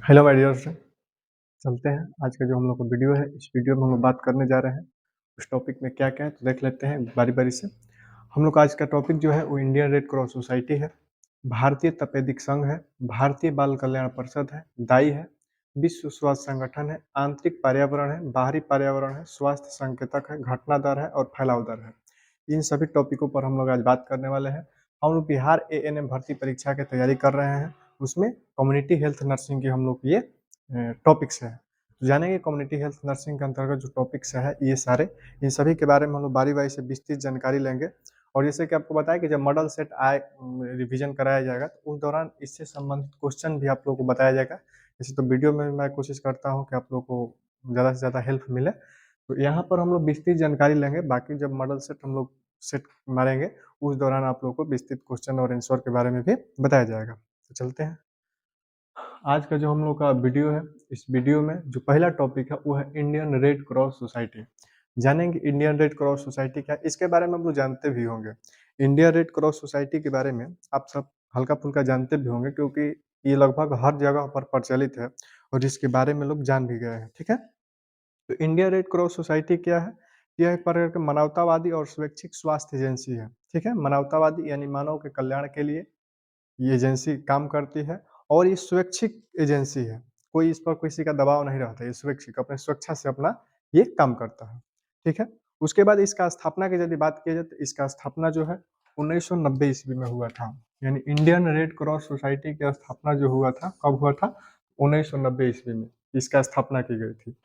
Hello my dear friend. चलते हैं आज का जो हम लोग का वीडियो है, इस वीडियो में हम लोग बात करने जा रहे हैं उस टॉपिक में क्या-क्या है तो देख लेते हैं बारी-बारी से। हम लोग का आज का टॉपिक जो है वो इंडियन रेड क्रॉस सोसाइटी है, भारतीय तपेदिक संघ है, भारतीय बाल कल्याण परिषद है, दाई है, विश्व स्वास्थ्य संगठन है, आंतरिक पर्यावरण है, बाहरी पर्यावरण है, स्वास्थ्य संकेतक है, घटना दर है और फैलाव दर है। इन सभी टॉपिकों पर हम लोग आज बात करने वाले हैं। हम लोग बिहार एएनएम भर्ती परीक्षा की तैयारी कर रहे हैं, उसमें कम्युनिटी हेल्थ नर्सिंग की हम लोग ये टॉपिक्स हैं। तो जानेंगे कम्युनिटी हेल्थ नर्सिंग के अंतर्गत जो टॉपिक्स है ये सारे, इन सभी के बारे में हम लोग बारी-बारी से विस्तृत जानकारी लेंगे। और जैसे कि आपको बताया कि जब मॉडल सेट आए रिवीजन कराया जाएगा तो उस दौरान इससे संबंधित क्वेश्चन भी आप लोगों को बताया जाएगा। वैसे तो वीडियो में मैं कोशिश करता हूँ कि आप लोगों को ज़्यादा से ज़्यादा हेल्प मिले। तो यहाँ पर हम लोग विस्तृत जानकारी लेंगे, बाकी जब मॉडल सेट हम लोग सेट मारेंगे उस दौरान आप लोगों को विस्तृत क्वेश्चन और आंसर के बारे में भी बताया जाएगा। तो चलते हैं। आज का जो हम लोग का वीडियो है, इस वीडियो में जो पहला टॉपिक है वो है इंडियन रेड क्रॉस सोसाइटी। जानेंगे इंडियन रेड क्रॉस सोसाइटी क्या है, इसके बारे में आप लोग जानते भी होंगे। इंडियन रेड क्रॉस सोसाइटी के बारे में आप सब हल्का-फुल्का जानते भी होंगे, क्योंकि ये लगभग हर जगह पर प्रचलित है और इसके बारे में लोग जान भी गए हैं, ठीक है? तो इंडियन रेड क्रॉस सोसाइटी क्या है? यह एक प्रकार की मानवतावादी और स्वैच्छिक स्वास्थ्य एजेंसी है, ठीक है? मानवतावादी यानी मानव के कल्याण के लिए ये एजेंसी काम करती है और ये स्वैच्छिक एजेंसी है। कोई इस पर किसी का दबाव नहीं रहता, ये स्वैच्छिक अपने स्वेच्छा से अपना ये काम करता है, ठीक है? उसके बाद इसका स्थापना की यदि बात की जाए तो इसका स्थापना जो है 1990 ईस्वी में हुआ था। यानी इंडियन रेड क्रॉस सोसाइटी की स्थापना जो हुआ था, कब हुआ था? 1990 ईस्वी में इसका स्थापना की गई थी।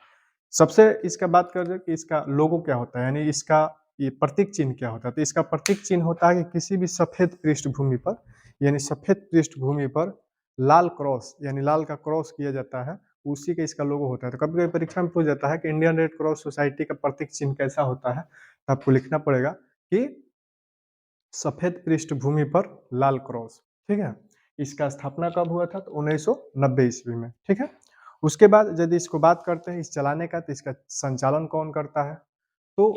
सबसे इसका बात कर दें कि इसका लोगो क्या होता है, यानी इसका ये प्रतीक चिन्ह क्या होता है? तो इसका प्रतीक चिन्ह होता है कि किसी भी सफ़ेद पृष्ठभूमि पर, यानी सफ़ेद पृष्ठभूमि पर लाल क्रॉस यानी लाल का क्रॉस किया जाता है, उसी का इसका लोगो होता है। तो कभी-कभी परीक्षा में पूछ जाता है कि इंडियन रेड क्रॉस सोसाइटी का प्रतीक चिन्ह कैसा होता है? तो आपको लिखना पड़ेगा कि सफ़ेद पृष्ठभूमि पर लाल क्रॉस, ठीक है? इसका स्थापना कब हुआ था? तो 1990 ईस्वी में, ठीक है? उसके बाद यदि इसको बात करते हैं इस चलाने का, तो इसका संचालन कौन करता है? तो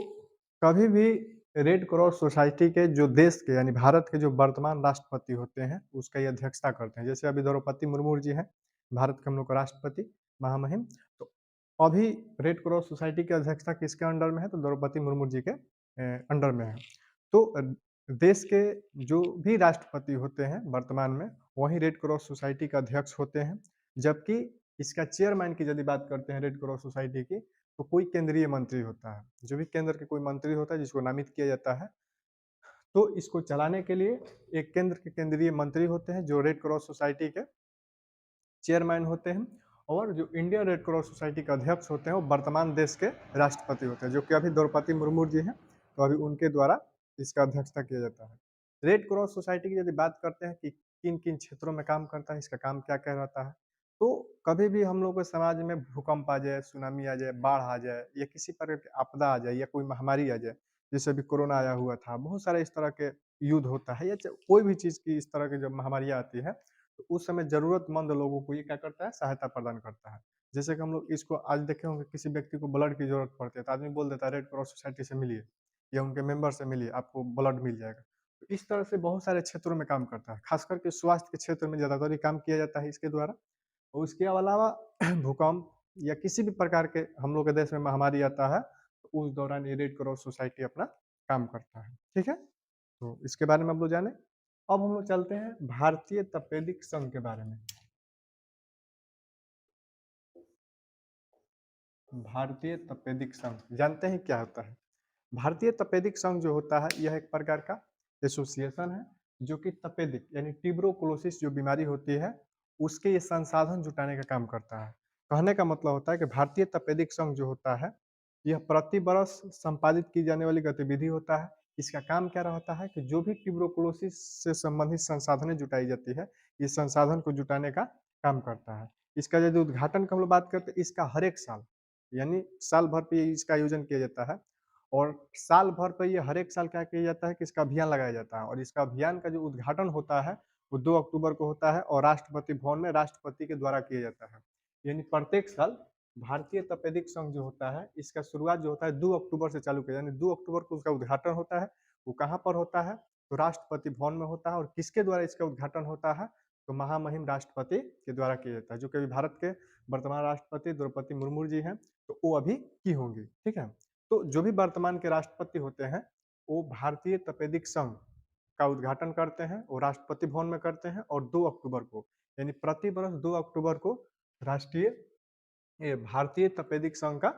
कभी भी रेड क्रॉस सोसाइटी के जो देश के यानी भारत के जो वर्तमान राष्ट्रपति होते हैं, उसका ये अध्यक्षता करते हैं। जैसे अभी द्रौपदी मुर्मू जी हैं, भारत के हम लोग के राष्ट्रपति महामहिम। तो अभी रेड क्रॉस सोसाइटी की अध्यक्षता किसके अंडर में है? तो द्रौपदी मुर्मू जी के अंडर में है। तो देश के जो भी राष्ट्रपति होते हैं वर्तमान में, वही रेड क्रॉस सोसाइटी के अध्यक्ष होते हैं। जबकि इसका चेयरमैन की यदि बात करते हैं रेड क्रॉस सोसाइटी की, तो कोई केंद्रीय मंत्री होता है। जो भी केंद्र के कोई मंत्री होता है जिसको नामित किया जाता है, तो इसको चलाने के लिए एक केंद्र के केंद्रीय मंत्री होते हैं जो रेड क्रॉस सोसाइटी के चेयरमैन होते हैं। और जो इंडियन रेड क्रॉस सोसाइटी के अध्यक्ष होते हैं वो वर्तमान देश के राष्ट्रपति होते हैं, जो कि अभी द्रौपदी मुर्मू जी हैं। तो अभी उनके द्वारा इसका अध्यक्षता किया जाता है। रेड क्रॉस सोसाइटी की यदि बात करते हैं कि किन किन क्षेत्रों में काम करता है, इसका काम क्या क्या रहता है, तो कभी भी हम लोग के समाज में भूकंप आ जाए, सुनामी आ जाए, बाढ़ आ जाए या किसी प्रकार की आपदा आ जाए या कोई महामारी आ जाए, जैसे अभी कोरोना आया हुआ था, बहुत सारे इस तरह के युद्ध होता है या कोई भी चीज़ की इस तरह की जब महामारी आती है, तो उस समय ज़रूरतमंद लोगों को ये क्या करता है? सहायता प्रदान करता है। जैसे कि हम लोग इसको आज देखे होंगे, किसी व्यक्ति को ब्लड की ज़रूरत पड़ती है, तो आदमी बोल देता है रेड क्रॉस सोसाइटी से मिलिए या उनके मेंबर से मिलिए, आपको ब्लड मिल जाएगा। तो इस तरह से बहुत सारे क्षेत्रों में काम करता है, खास करके स्वास्थ्य के क्षेत्र में ज़्यादातर ये काम किया जाता है इसके द्वारा। और उसके अलावा भूकंप या किसी भी प्रकार के हम लोग के देश में महामारी आता है, तो उस दौरान ये रेड क्रॉस सोसाइटी अपना काम करता है, ठीक है? तो इसके बारे में आप लोग जाने। अब हम लोग चलते हैं भारतीय तपेदिक संघ के बारे में। भारतीय तपेदिक संघ जानते हैं क्या होता है? भारतीय तपेदिक संघ जो होता है यह एक प्रकार का एसोसिएशन है, जो कि तपेदिक यानी ट्यूबरोकुलोसिस जो बीमारी होती है उसके ये संसाधन जुटाने का काम करता है। कहने का मतलब होता है कि भारतीय तपेदिक संघ जो होता है, यह प्रति बरस संपादित की जाने वाली गतिविधि होता है। इसका काम क्या रहता है कि जो भी ट्यूबरोकुलोसिस से संबंधित संसाधनें जुटाई जाती है, ये संसाधन को जुटाने का काम करता है। इसका यदि उद्घाटन की हम लोग बात करते हैं, इसका हर एक साल यानी साल भर पे इसका आयोजन किया जाता है। और साल भर पे ये हर एक साल क्या किया जाता है कि इसका अभियान लगाया जाता है। और इसका अभियान का जो उद्घाटन होता है वो 2 अक्टूबर को होता है और राष्ट्रपति भवन में राष्ट्रपति के द्वारा किया जाता है। यानी प्रत्येक साल भारतीय तपेदिक संघ जो होता है, इसका शुरुआत जो होता है 2 अक्टूबर से चालू किया, यानी 2 अक्टूबर को उसका उद्घाटन होता है। वो कहाँ पर होता है? तो राष्ट्रपति भवन में होता है। और किसके द्वारा इसका उद्घाटन होता है? तो महामहिम राष्ट्रपति के द्वारा किया जाता है। जो कि अभी भारत के वर्तमान राष्ट्रपति द्रौपदी मुर्मू जी हैं, तो वो अभी की होंगी, ठीक है। तो जो भी वर्तमान के राष्ट्रपति होते हैं, वो भारतीय तपेदिक संघ का उद्घाटन करते हैं, वो राष्ट्रपति भवन में करते हैं, और 2 अक्टूबर को, यानी प्रति वर्ष 2 अक्टूबर को राष्ट्रीय भारतीय तपेदिक संघ का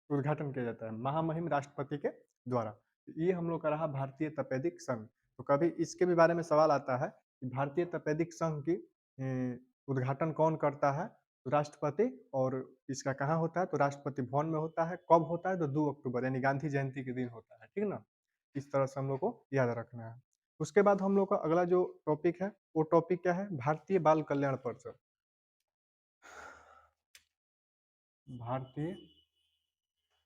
उद्घाटन किया जाता है महामहिम राष्ट्रपति के द्वारा। ये हम लोग का रहा भारतीय तपेदिक संघ। तो कभी इसके भी बारे में सवाल आता है कि भारतीय तपेदिक संघ की उद्घाटन कौन करता है, तो राष्ट्रपति, और इसका कहाँ होता है, तो राष्ट्रपति भवन में होता है। कब होता है, तो 2 अक्टूबर यानी गांधी जयंती के दिन होता है, ठीक है ना। इस तरह से हम लोग को याद रखना है। उसके बाद हम लोग का अगला जो टॉपिक है, वो टॉपिक क्या है, भारतीय बाल कल्याण परिषद। भारतीय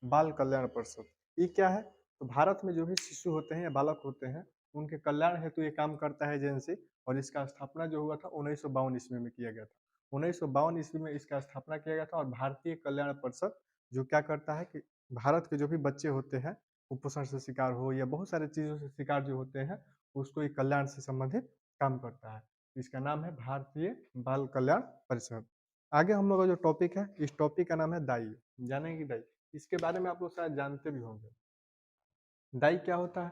बाल कल्याण परिषद, ये क्या है, तो भारत में जो भी शिशु होते हैं या बालक होते हैं, उनके कल्याण हेतु ये काम करता है एजेंसी। और इसका स्थापना जो हुआ था 1952 ईस्वी में किया गया था। 1952 ईस्वी में इसका स्थापना किया गया था। और भारतीय कल्याण परिषद जो क्या करता है कि भारत के जो भी बच्चे होते हैं, कुपोषण से शिकार हो या बहुत सारे चीजों से शिकार जो होते हैं, उसको एक कल्याण से संबंधित काम करता है। इसका नाम है भारतीय बाल कल्याण परिषद। आगे हम लोग का जो टॉपिक है, इस टॉपिक का नाम है दाई। जानेंगे दाई, इसके बारे में आप लोग शायद जानते भी होंगे। दाई क्या होता है,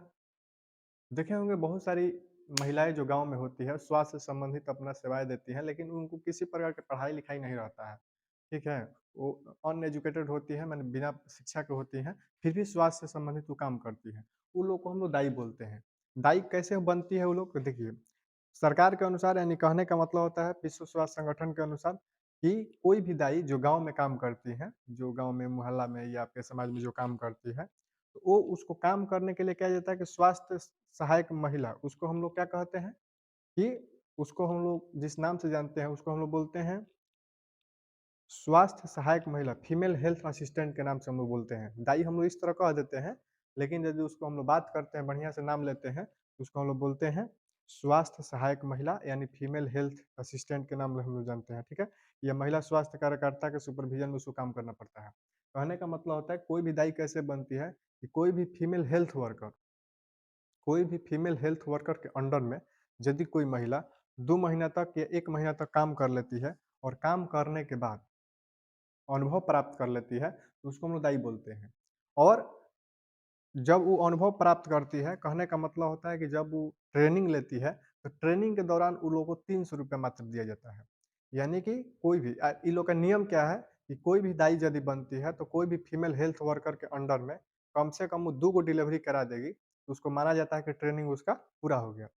देखे होंगे बहुत सारी महिलाएं जो गांव में होती है, स्वास्थ्य से संबंधित अपना सेवाएं देती हैं, लेकिन उनको किसी प्रकार की पढ़ाई लिखाई नहीं रहता है, ठीक है। वो अनएजुकेटेड होती है, मैंने बिना शिक्षा के होती हैं, फिर भी स्वास्थ्य से संबंधित वो काम करती हैं। उन लोग को हम लोग दाई बोलते हैं। दाई कैसे बनती है वो लोग, तो देखिए, सरकार के अनुसार, यानी कहने का मतलब होता है विश्व स्वास्थ्य संगठन के अनुसार, कि कोई भी दाई जो गांव में काम करती है, जो गांव में मोहल्ला में या आपके समाज में जो काम करती है, तो वो उसको काम करने के लिए क्या जाता है कि स्वास्थ्य सहायक महिला, उसको हम लोग क्या कहते हैं, कि उसको हम लोग जिस नाम से जानते हैं, उसको हम लोग बोलते हैं स्वास्थ्य सहायक महिला, फीमेल हेल्थ असिस्टेंट के नाम से हम लोग बोलते हैं। दाई हम लोग इस तरह कह देते हैं, लेकिन यदि उसको हम लोग बात करते हैं, बढ़िया से नाम लेते हैं, तो उसको हम लोग बोलते हैं स्वास्थ्य सहायक महिला, यानी फीमेल हेल्थ असिस्टेंट के नाम से हम लोग जानते हैं, ठीक है। यह महिला स्वास्थ्य कार्यकर्ता के सुपरविजन में उसको काम करना पड़ता है। कहने का मतलब होता है कोई भी दाई कैसे बनती है, कि कोई भी फीमेल हेल्थ वर्कर के अंडर में यदि कोई महिला 2 महीना तक या 1 महीना तक काम कर लेती है, और काम करने के बाद अनुभव प्राप्त कर लेती है, तो उसको हम लोग दाई बोलते हैं। और जब वो अनुभव प्राप्त करती है, कहने का मतलब होता है कि जब वो ट्रेनिंग लेती है, तो ट्रेनिंग के दौरान उन लोगों को 300 रुपया मात्र दिया जाता है। यानी कि कोई भी इन लोग का नियम क्या है, कि कोई भी दाई यदि बनती है, तो कोई भी फीमेल हेल्थ वर्कर के अंडर में कम से कम वो 2 डिलीवरी करा देगी, तो उसको माना जाता है कि ट्रेनिंग उसका पूरा हो गया।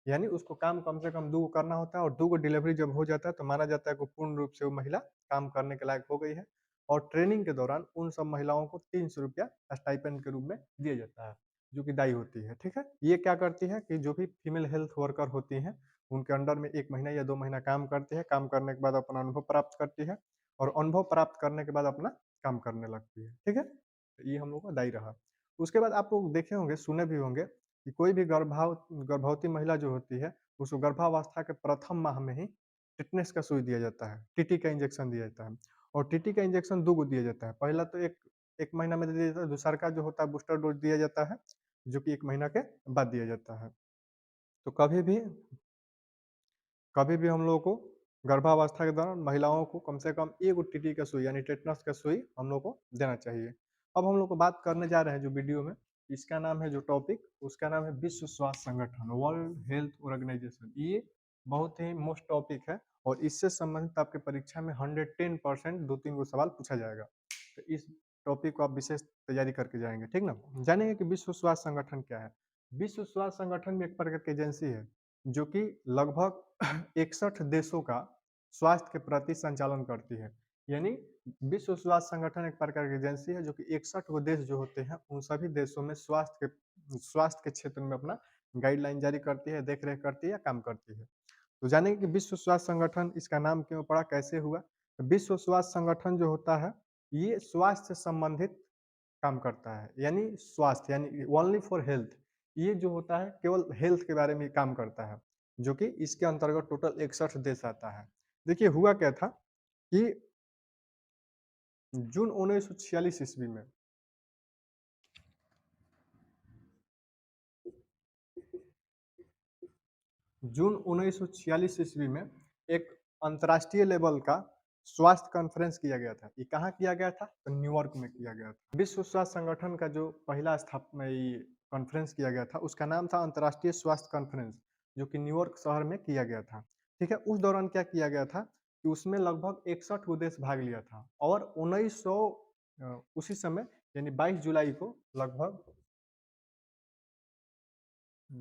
यानी उसको काम कम से कम 2 करना होता है, और 2 डिलीवरी जब हो जाता है, तो माना जाता है कि पूर्ण रूप से वो महिला काम करने के लायक हो गई है। और ट्रेनिंग के दौरान उन सब महिलाओं को 300 रुपया स्टाइपेंड के रूप में दिया जाता है, जो कि दाई होती है, ठीक है। ये क्या करती है कि जो भी फीमेल हेल्थ वर्कर होती हैं, उनके अंडर में 1 महीना या 2 महीना काम करती है, काम करने के बाद अपना अनुभव प्राप्त करती है, और अनुभव प्राप्त करने के बाद अपना काम करने लगती है, ठीक है। तो ये हम लोग का दाई रहा। उसके बाद आप लोग देखे होंगे, सुने भी होंगे, कि कोई भी गर्भवती महिला जो होती है, उसको गर्भावस्था के प्रथम माह में ही टिटनेस का सुई दिया जाता है, टीटी का इंजेक्शन दिया जाता है। और टीटी का इंजेक्शन 2 गो दिया जाता है। पहला तो एक महीना में दिया जाता है, दूसरा का जो होता है बूस्टर डोज दिया जाता है, जो कि 1 महीना के बाद दिया जाता है। तो कभी भी हम लोगों को गर्भावस्था के दौरान महिलाओं को कम से कम 1 टीटी का सुई, यानी टेटनस का सुई हम लोग को देना चाहिए। अब हम लोग को बात करने जा रहे हैं जो वीडियो में, इसका नाम है जो टॉपिक, उसका नाम है विश्व स्वास्थ्य संगठन, वर्ल्ड हेल्थ ऑर्गेनाइजेशन। ये बहुत ही मोस्ट टॉपिक है, और इससे संबंधित आपके परीक्षा में 110% 2-3 गो सवाल पूछा जाएगा। तो इस टॉपिक को आप विशेष तैयारी करके जाएंगे, ठीक ना। जानेंगे कि विश्व स्वास्थ्य संगठन क्या है। विश्व स्वास्थ्य संगठन में एक प्रकार की एजेंसी है, जो कि लगभग 61 देशों का स्वास्थ्य के प्रति संचालन करती है। यानी विश्व स्वास्थ्य संगठन एक प्रकार की एजेंसी है, जो कि 61 गो देश जो होते हैं, उन सभी देशों में स्वास्थ्य के क्षेत्र में अपना गाइडलाइन जारी करती है, देख रेख करती है या काम करती है। तो जानेंगे कि विश्व स्वास्थ्य संगठन, इसका नाम क्यों पड़ा, कैसे हुआ। तो विश्व स्वास्थ्य संगठन जो होता है, ये स्वास्थ्य से संबंधित काम करता है, यानी स्वास्थ्य यानी ओनली फॉर हेल्थ। ये जो होता है केवल हेल्थ के बारे में काम करता है, जो कि इसके अंतर्गत टोटल 61 देश आता है। देखिए हुआ क्या था, कि जून 1946 ईस्वी में जून 1946 ईस्वी में एक अंतर्राष्ट्रीय लेवल का स्वास्थ्य कॉन्फ्रेंस किया गया था। ये कहाँ किया गया था? तो न्यूयॉर्क में किया गया था। विश्व स्वास्थ्य संगठन का जो पहला कॉन्फ्रेंस किया गया था, उसका नाम था अंतर्राष्ट्रीय स्वास्थ्य कॉन्फ्रेंस, जो कि न्यूयॉर्क शहर में किया गया था। ठीक है? उस दौरान क्या किया गया था कि उसमें लगभग 61 गो देश भाग लिया था और 1900 उसी समय यानी 22 जुलाई को लगभग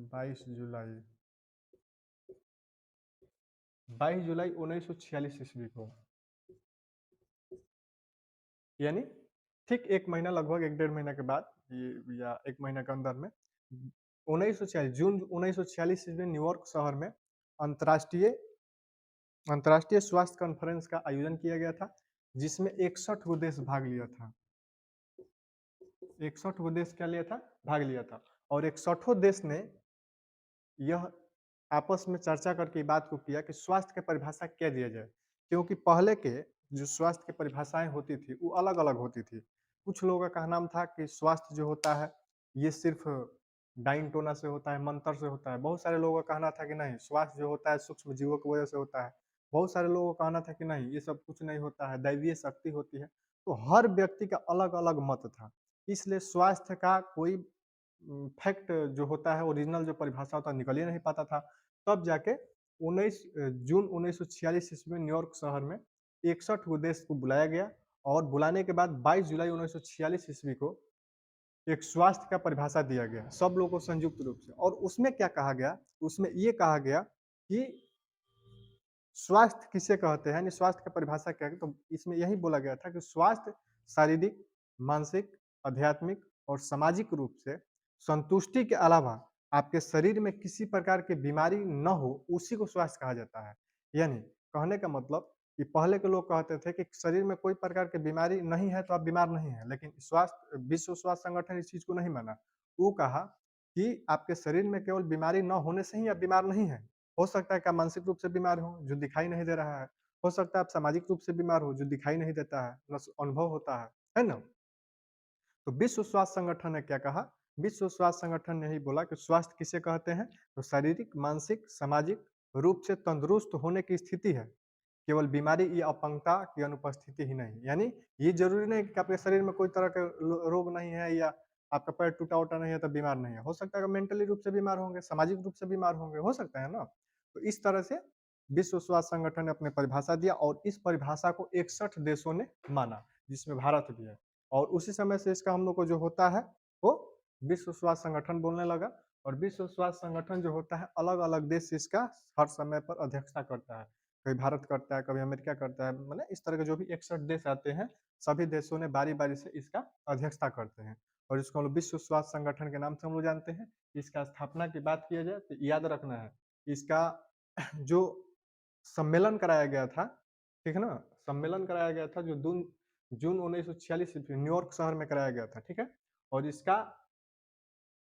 22 जुलाई 22 जुलाई 1946 ईस्वी को यानी ठीक 1 महीना लगभग 1 डेढ़ महीना के बाद ये या 1 महीना के अंदर में 1946 जून 1946 ईस्वी में न्यूयॉर्क शहर में अंतर्राष्ट्रीय अंतर्राष्ट्रीय स्वास्थ्य कॉन्फ्रेंस का आयोजन किया गया था, जिसमें 61 गो देश भाग लिया था। 61 गो देश क्या लिया था? भाग लिया था और 61 देश ने यह आपस में चर्चा करके बात को किया कि स्वास्थ्य की परिभाषा क्या दिया जाए, क्योंकि पहले के जो स्वास्थ्य की परिभाषाएं होती थी वो अलग अलग होती थी। कुछ लोगों का कहना था कि स्वास्थ्य जो होता है ये सिर्फ डाइन टोना से होता है, मंत्र से होता है। बहुत सारे लोगों का कहना था कि नहीं, स्वास्थ्य जो होता है सूक्ष्म जीवों की वजह से होता है। बहुत सारे लोगों का कहना था कि नहीं, ये सब कुछ नहीं होता है, दैवीय शक्ति होती है। तो हर व्यक्ति का अलग अलग मत था, इसलिए स्वास्थ्य का कोई फैक्ट जो होता है, ओरिजिनल जो परिभाषा होता है, निकल ही नहीं पाता था। तब जाके 19 जून 1946 ईस्वी में न्यूयॉर्क शहर में 61 गो देश को बुलाया गया और बुलाने के बाद 22 जुलाई 1946 ईस्वी को एक स्वास्थ्य का परिभाषा दिया गया सब लोगों को संयुक्त रूप से। और उसमें क्या कहा गया? उसमें ये कहा गया कि स्वास्थ्य किसे कहते हैं, यानी स्वास्थ्य की परिभाषा क्या है? तो इसमें यही बोला गया था कि स्वास्थ्य शारीरिक, मानसिक, आध्यात्मिक और सामाजिक रूप से संतुष्टि के अलावा आपके शरीर में किसी प्रकार की बीमारी न हो, उसी को स्वास्थ्य कहा जाता है। यानी कहने का मतलब कि पहले के लोग कहते थे कि शरीर में कोई प्रकार की बीमारी नहीं है तो आप बीमार नहीं है, लेकिन स्वास्थ्य विश्व स्वास्थ्य संगठन इस चीज को नहीं माना। वो कहा कि आपके शरीर में केवल बीमारी न होने से ही आप बीमार नहीं है। हो सकता है कि आप मानसिक रूप से बीमार हो, जो दिखाई नहीं दे रहा है। हो सकता है आप सामाजिक रूप से बीमार हो, जो दिखाई नहीं देता है, ना अनुभव होता है ना? तो विश्व स्वास्थ्य संगठन ने क्या कहा? विश्व स्वास्थ्य संगठन ने यही बोला कि स्वास्थ्य किसे कहते हैं? तो शारीरिक, मानसिक, सामाजिक रूप से तंदुरुस्त होने की स्थिति है। केवल बीमारी या अपंगता की अनुपस्थिति ही नहीं। यानी ये जरूरी नहीं कि आपके शरीर में कोई तरह का रोग नहीं है या आपका पैर टूटा-वूटा नहीं है तो बीमार नहीं है। हो सकता है कि मेंटली रूप से बीमार होंगे, सामाजिक रूप से बीमार होंगे, हो सकता है ना? तो इस तरह से विश्व स्वास्थ्य संगठन ने अपनी परिभाषा दिया और इस परिभाषा को 61 देशों ने माना, जिसमें भारत भी है। और उसी समय से इसका हम लोग को जो होता है, वो विश्व स्वास्थ्य संगठन बोलने लगा। और विश्व स्वास्थ्य संगठन जो होता है, अलग-अलग देश इसका हर समय पर अध्यक्षता करता है। कभी भारत करता है, कभी अमेरिका करता है, माने इस तरह के जो भी 61 देश आते हैं, सभी देशों ने बारी-बारी से इसका अध्यक्षता करते हैं। और इसको हम लोग विश्व स्वास्थ्य संगठन के नाम से हम लोग जानते हैं। इसका स्थापना की बात किया जाए तो याद रखना है, इसका जो सम्मेलन कराया गया था, ठीक है ना? सम्मेलन कराया गया था जो जून 1946 ईस्वी न्यूयॉर्क शहर में कराया गया था, ठीक है? और इसका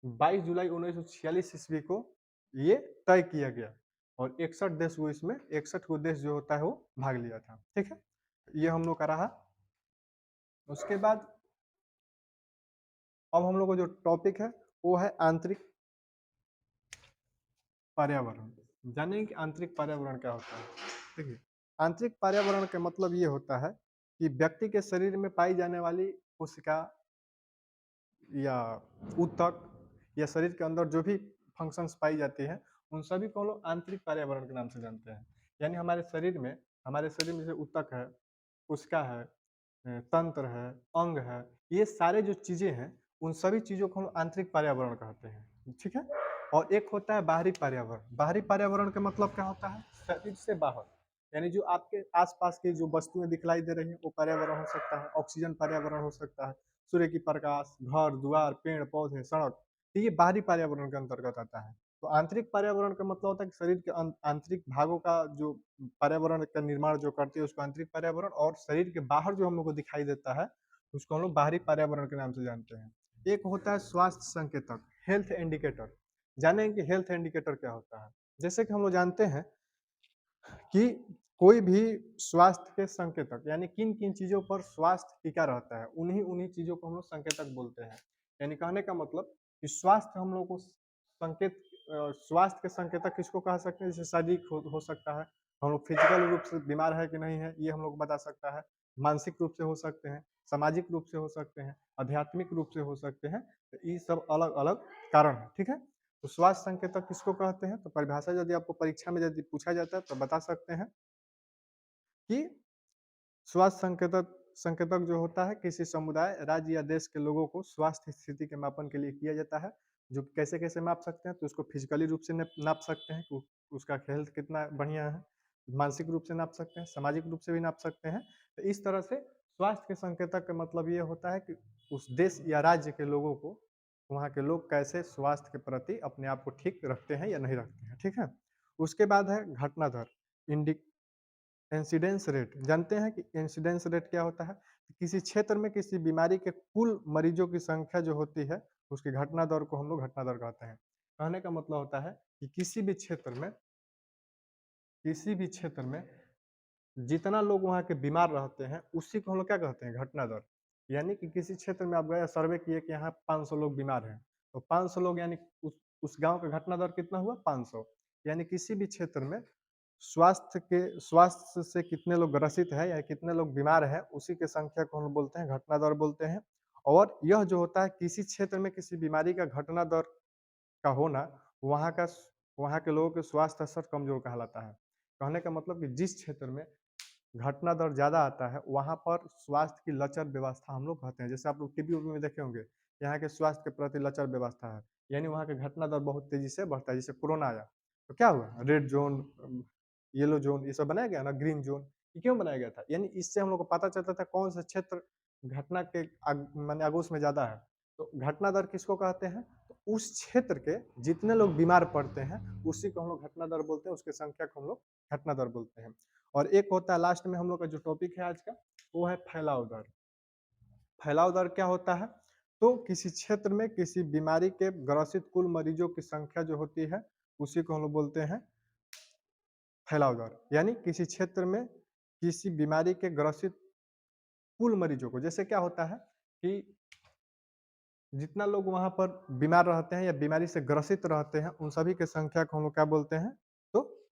22 जुलाई 1946 ईस्वी को ये तय किया गया और 61 देश वो इसमें 61 गो देश जो होता है वो भाग लिया था, ठीक है? ये हम लोग का रहा। उसके बाद अब हम लोग का जो टॉपिक है वो है आंतरिक पर्यावरण। जानेंगे कि आंतरिक पर्यावरण क्या होता है। देखिए, आंतरिक पर्यावरण का मतलब ये होता है कि व्यक्ति के शरीर में पाई जाने वाली कोशिका या ऊतक या शरीर के अंदर जो भी फंक्शंस पाई जाती हैं, उन सभी को हम लोग आंतरिक पर्यावरण के नाम से जानते हैं। यानी हमारे शरीर में जैसे ऊतक है, कोशिका है, तंत्र है, अंग है, ये सारे जो चीजें हैं, उन सभी चीजों को हम आंतरिक पर्यावरण कहते हैं, ठीक है? और एक होता है बाहरी पर्यावरण। बाहरी पर्यावरण का मतलब क्या होता है? शरीर से बाहर, यानी जो आपके आसपास की जो वस्तुएं दिखलाई दे रही हैं, वो पर्यावरण हो सकता है। ऑक्सीजन पर्यावरण हो सकता है, सूर्य की प्रकाश, घर द्वार, पेड़ पौधे, सड़क, तो ये बाहरी पर्यावरण के अंतर्गत आता है। तो आंतरिक पर्यावरण का मतलब होता है कि शरीर के आंतरिक भागों का जो पर्यावरण का निर्माण जो करती है उसको आंतरिक पर्यावरण, और शरीर के बाहर जो हम लोग को दिखाई देता है उसको हम लोग बाहरी पर्यावरण के नाम से जानते हैं। एक होता है स्वास्थ्य संकेतक, हेल्थ इंडिकेटर। जानेंगे कि हेल्थ इंडिकेटर क्या होता है? जैसे कि हम लोग जानते हैं कि कोई भी स्वास्थ्य के संकेतक, यानी किन किन चीजों पर स्वास्थ्य टिका रहता है, उन्हीं उन्हीं चीजों को हम लोग संकेतक बोलते हैं। यानी कहने का मतलब कि स्वास्थ्य हम लोग को संकेत स्वास्थ्य के संकेतक किसको कह सकते हैं? जैसे शारीरिक हो सकता है, हम लोग फिजिकल रूप से बीमार है कि नहीं है, ये हम लोग बता सकता है। मानसिक रूप से हो सकते हैं, सामाजिक रूप से हो सकते हैं, आध्यात्मिक रूप से हो सकते हैं। तो ये सब अलग-अलग कारण है, ठीक है? तो स्वास्थ्य संकेतक किसको कहते हैं? तो परिभाषा यदि आपको परीक्षा में यदि पूछा जाता है तो बता सकते हैं कि स्वास्थ्य संकेतक संकेतक जो होता है किसी समुदाय, राज्य या देश के लोगों को स्वास्थ्य स्थिति के मापन के लिए किया जाता है। जो कैसे-कैसे माप सकते हैं? तो उसको फिजिकली रूप से नाप सकते हैं कि उसका हेल्थ कितना बढ़िया है। मानसिक रूप से नाप सकते हैं, सामाजिक रूप से भी नाप सकते हैं। तो इस तरह से स्वास्थ्य के संकेतक का मतलब ये होता है कि उस देश या राज्य के लोगों को, वहाँ के लोग कैसे स्वास्थ्य के प्रति अपने आप को ठीक रखते हैं या नहीं रखते हैं, ठीक है? उसके बाद है घटना दर, इंडि इंसिडेंस रेट। जानते हैं कि इंसिडेंस रेट क्या होता है? किसी क्षेत्र में किसी बीमारी के कुल मरीजों की संख्या जो होती है, उसकी घटना दर को हम लोग घटना दर कहते हैं। कहने का मतलब होता है कि किसी भी क्षेत्र में जितना लोग वहाँ के बीमार रहते हैं, उसी को हम लोग क्या कहते हैं? घटना दर। यानी कि किसी क्षेत्र में आप गए सर्वे किए कि यहाँ 500 लोग बीमार हैं, तो 500 लोग यानी उस गाँव का घटना दर कितना हुआ? 500। यानी किसी भी क्षेत्र में स्वास्थ्य से कितने लोग ग्रसित है या कितने लोग बीमार हैं, उसी की संख्या को हम लोग बोलते हैं घटना दर बोलते हैं। और यह जो होता है किसी क्षेत्र में किसी बीमारी का घटना दर का होना, वहाँ का वहाँ के लोगों के स्वास्थ्य स्तर कमज़ोर कहलाता है। कहने का मतलब कि जिस क्षेत्र में घटना दर ज़्यादा आता है, वहाँ पर स्वास्थ्य की लचर व्यवस्था हम लोग कहते हैं। जैसे आप लोग टीवी-ऊवी में देखे होंगे, यहाँ के स्वास्थ्य के प्रति लचर व्यवस्था है, यानी वहाँ के घटना दर बहुत तेज़ी से बढ़ता है। जैसे कोरोना आया, तो क्या हुआ? रेड ज़ोन, येलो ज़ोन ये सब बनाया गया ना, ग्रीन ज़ोन, ये क्यों बनाया गया था? यानी इससे हम लोग को पता चलता था कौन सा क्षेत्र घटना के माने आगोश में ज़्यादा है। तो घटना दर किसको कहते हैं? तो उस क्षेत्र के जितने लोग बीमार पड़ते हैं, उसी को हम लोग घटना दर बोलते हैं, उसकी संख्या को हम लोग घटना दर बोलते हैं। और एक होता है लास्ट में हम लोग का जो टॉपिक है आज का, वो है फैलाव दर। फैलाव दर क्या होता है? तो किसी क्षेत्र में किसी बीमारी के ग्रसित कुल मरीजों की संख्या जो होती है, उसी को हम लोग बोलते हैं फैलाव दर। यानी किसी क्षेत्र में किसी बीमारी के ग्रसित कुल मरीजों को, जैसे क्या होता है कि जितना लोग वहाँ पर बीमार रहते हैं या बीमारी से ग्रसित रहते हैं, उन सभी की संख्या को हम लोग क्या बोलते हैं? तो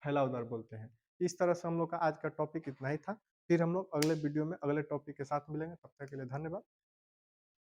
फैलाव दर बोलते हैं। इस तरह से हम लोग का आज का टॉपिक इतना ही था। फिर हम लोग अगले वीडियो में अगले टॉपिक के साथ मिलेंगे। तब तक के लिए धन्यवाद।